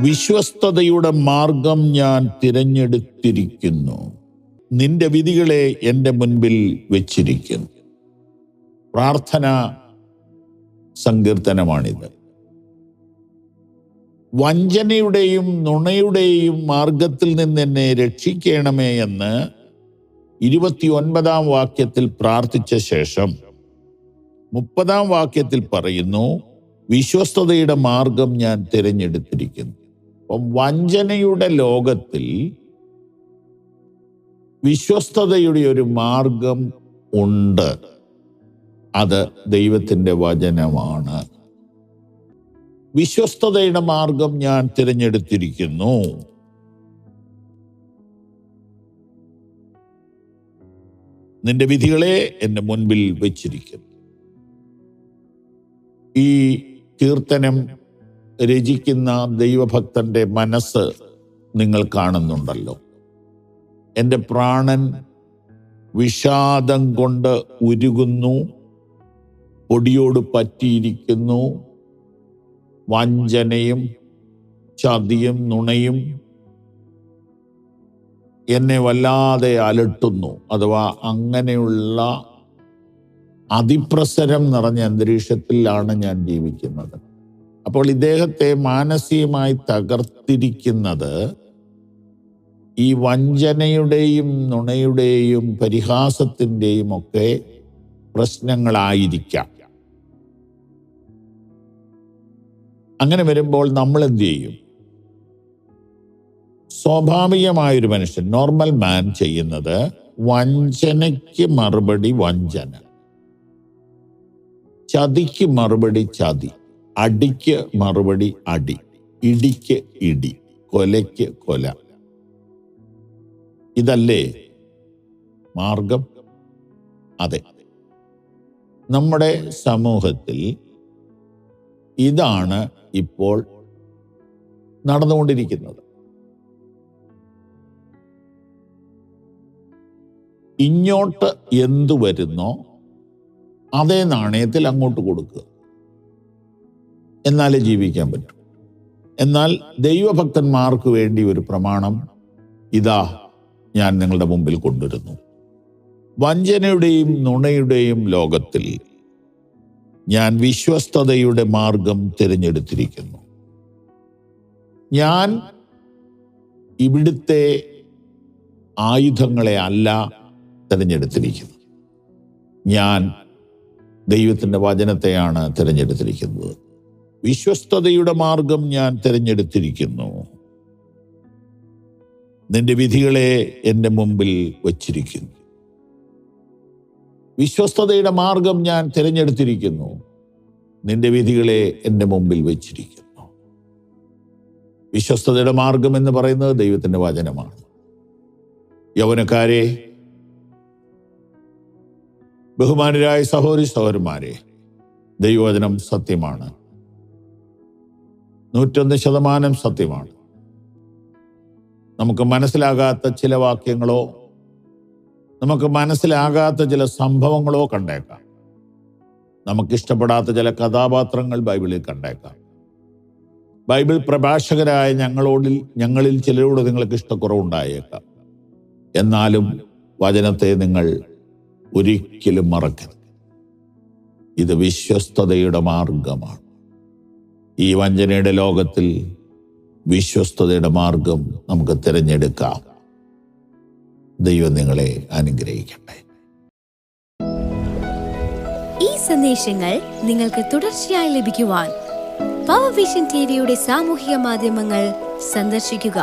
വിശ്വസ്തതയുടെ മാർഗം ഞാൻ തിരഞ്ഞെടുത്തിരിക്കുന്നു. നിന്റെ വിധികളെ എൻ്റെ മുൻപിൽ വെച്ചിരിക്കുന്നു. പ്രാർത്ഥന സങ്കീർത്തനമാണിത്. വഞ്ചനയുടെയും നുണയുടെയും മാർഗത്തിൽ നിന്ന് എന്നെ രക്ഷിക്കണമേ എന്ന് 29 വാക്യത്തിൽ പ്രാർത്ഥിച്ച ശേഷം 30 വാക്യത്തിൽ പറയുന്നു, വിശ്വസ്തതയുടെ മാർഗം ഞാൻ തിരഞ്ഞെടുത്തിരിക്കുന്നു. അപ്പം വഞ്ചനയുടെ ലോകത്തിൽ വിശ്വസ്തതയുടെ ഒരു മാർഗം ഉണ്ട്. അത് ദൈവത്തിൻ്റെ വചനമാണ്. വിശ്വസ്തതയുടെ മാർഗം ഞാൻ തിരഞ്ഞെടുത്തിരിക്കുന്നു. നിന്റെ വിധികളെ എൻ്റെ മുൻപിൽ വെച്ചിരിക്കുന്നു. ഈ കീർത്തനം രചിക്കുന്ന ദൈവഭക്തന്റെ മനസ്സ് നിങ്ങൾ കാണുന്നുണ്ടല്ലോ. എൻ്റെ പ്രാണൻ വിഷാദം കൊണ്ട് ഉരുകുന്നു, പൊടിയോട് പറ്റിയിരിക്കുന്നു. വഞ്ചനയും ചതിയും നുണയും എന്നെ വല്ലാതെ അലട്ടുന്നു. അഥവാ അങ്ങനെയുള്ള അതിപ്രസരം നിറഞ്ഞ അന്തരീക്ഷത്തിലാണ് ഞാൻ ജീവിക്കുന്നത്. അപ്പോൾ ഇദ്ദേഹത്തെ മാനസികമായി തകർത്തിരിക്കുന്നത് ഈ വഞ്ചനയുടെയും നുണയുടെയും പരിഹാസത്തിൻ്റെയും ഒക്കെ പ്രശ്നങ്ങളായിരിക്കാം. അങ്ങനെ വരുമ്പോൾ നമ്മൾ എന്ത് ചെയ്യും? സ്വാഭാവികമായൊരു മനുഷ്യൻ, നോർമൽ മാൻ ചെയ്യുന്നത് വഞ്ചനയ്ക്ക് മറുപടി വഞ്ചന, ചതിക്ക് മറുപടി ചതി, അടിക്ക് മറുപടി അടി, ഇടിക്ക് ഇടി, കൊലയ്ക്ക് കൊല. ഇതല്ലേ മാർഗം? അതെ, നമ്മുടെ സമൂഹത്തിൽ ഇതാണ് ഇപ്പോൾ നടന്നുകൊണ്ടിരിക്കുന്നത്. ഇങ്ങോട്ട് എന്തു വരുന്നോ അതേ നാണയത്തിൽ അങ്ങോട്ട് കൊടുക്കുക, എന്നാലേ ജീവിക്കാൻ പറ്റും. എന്നാൽ ദൈവഭക്തന്മാർക്ക് വേണ്ടി ഒരു പ്രമാണം ഇതാ ഞാൻ നിങ്ങളുടെ മുമ്പിൽ കൊണ്ടുവരുന്നു. വഞ്ചനയുടെയും നുണയുടെയും ലോകത്തിൽ ഞാൻ വിശ്വസ്തതയുടെ മാർഗം തിരഞ്ഞെടുത്തിരിക്കുന്നു. ഞാൻ ഇവിടുത്തെ ആയുധങ്ങളെ അല്ല തിരഞ്ഞെടുത്തിരിക്കുന്നത്. ഞാൻ ദൈവത്തിൻ്റെ വചനത്തെയാണ് തിരഞ്ഞെടുത്തിരിക്കുന്നത്. വിശ്വസ്തതയുടെ മാർഗം ഞാൻ തിരഞ്ഞെടുത്തിരിക്കുന്നു. നിന്റെ വിധികളെ എൻ്റെ മുമ്പിൽ വച്ചിരിക്കുന്നു. വിശ്വസ്തതയുടെ മാർഗം ഞാൻ തിരഞ്ഞെടുത്തിരിക്കുന്നു. നിന്റെ വിധികളെ എൻ്റെ മുമ്പിൽ വച്ചിരിക്കുന്നു. വിശ്വസ്തതയുടെ മാർഗം എന്ന് പറയുന്നത് ദൈവത്തിൻ്റെ വചനമാണ്. യൗവനക്കാരെ, ബഹുമാനരായ സഹോദരി സഹോദരന്മാരെ, ദൈവവചനം സത്യമാണ്, 101% സത്യമാണ്. നമുക്ക് മനസ്സിലാകാത്ത ചില വാക്യങ്ങളോ നമുക്ക് മനസ്സിലാകാത്ത ചില സംഭവങ്ങളോ കണ്ടേക്കാം. നമുക്കിഷ്ടപ്പെടാത്ത ചില കഥാപാത്രങ്ങൾ ബൈബിളിൽ കണ്ടേക്കാം. ബൈബിൾ പ്രഭാഷകരായ ഞങ്ങളിൽ ചിലരോട് നിങ്ങൾക്ക് ഇഷ്ടക്കുറവുണ്ടായേക്കാം. എന്നാലും വചനത്തെ നിങ്ങൾ ഒരിക്കലും മറക്കരുത്. ഇത് വിശ്വസ്തതയുടെ മാർഗമാണ്. ഈ വഞ്ചനയുടെ ലോകത്തിൽ വിശ്വസ്തതയുടെ മാർഗം നമുക്ക് തിരഞ്ഞെടുക്കാം. ദൈവം നിങ്ങളെ അനുഗ്രഹിക്കട്ടെ. ഈ സന്ദേശങ്ങൾ നിങ്ങൾക്ക് തുടർച്ചയായി ലഭിക്കുവാൻ പവർ വിഷൻ ടിവിയുടെ സാമൂഹിക മാധ്യമങ്ങൾ സന്ദർശിക്കുക.